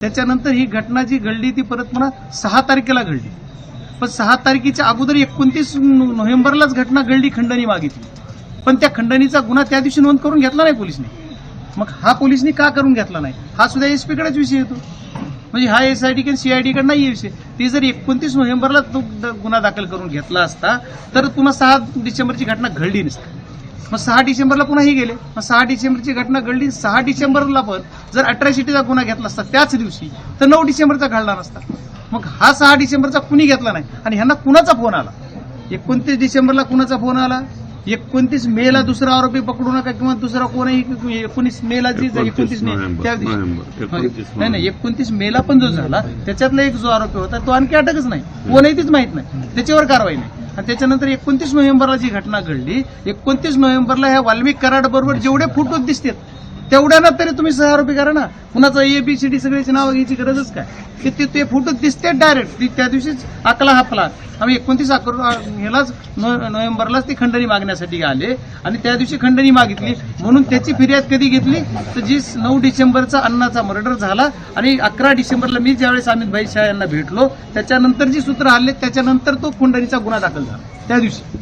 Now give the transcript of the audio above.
त्याच्यानंतर ही घटना जी घडली ती परत पुन्हा 6 तारखेला घडली. पण 6 तारखेच्या अगोदर 29 नोव्हेंबरलाच घटना घडली, खंडणी मागितली. पण त्या खंडणीचा गुन्हा त्या दिवशी नोंद करून घेतला नाही पोलिसने. मग हा पोलिसनी का करून घेतला नाही, हा सुद्धा एसपीकडेच विषय येतो. म्हणजे हा एसआयटी किंवा सीआयडीकडे नाही विषय. ते जर 29 नोव्हेंबरला तो गुन्हा दाखल करून घेतला असता तर पुन्हा 6 डिसेंबरची घटना घडली नसती. मग 6 डिसेंबरला पुन्हा ही गेले. मग 6 डिसेंबरची घटना घडली. 6 डिसेंबरला पण जर अट्रॅसिटीचा गुन्हा घेतला असता त्याच दिवशी तर 9 डिसेंबरचा घडला नसता. मग हा 6 डिसेंबरचा कुणी घेतला नाही. आणि ह्यांना कुणाचा फोन आला? 29 डिसेंबरला कुणाचा फोन आला? 29 मेला दुसरा आरोपी पकडू नका किंवा दुसरा कोणीही. 19 मेला जी 29 त्या दिवशी नाही 29 मेला पण जो झाला त्याच्यातला एक जो आरोपी होता तो आणखी अटकच नाही, कोणही तीच माहित नाही, त्याच्यावर कारवाई नाही. आणि त्याच्यानंतर 29 नोव्हेंबरला जी घटना घडली, 29 नोव्हेंबरला ह्या वाल्मिक कराड बरोबर जेवढे फोटो दिसतात तेवढ्याना तरी तुम्ही 6 आरोपी करा ना. कुणाचं एबीसीडी सगळ्याची नावं घ्यायची गरजच काय? की ते फोटो दिसते डायरेक्ट. त्या दिवशीच अकला हाफला आम्ही 29 ह्यालाच नोव्हेंबरलाच ती खंडणी मागण्यासाठी आले आणि त्या दिवशी खंडणी मागितली. म्हणून त्याची फिर्याद कधी घेतली तर जी 9 डिसेंबरचा अण्णाचा मर्डर झाला आणि 11 डिसेंबरला मी ज्यावेळेस अमित भाई शाह यांना भेटलो त्याच्यानंतर जी सूत्र हल्ले त्याच्यानंतर तो खंडणीचा गुन्हा दाखल झाला त्या दिवशी.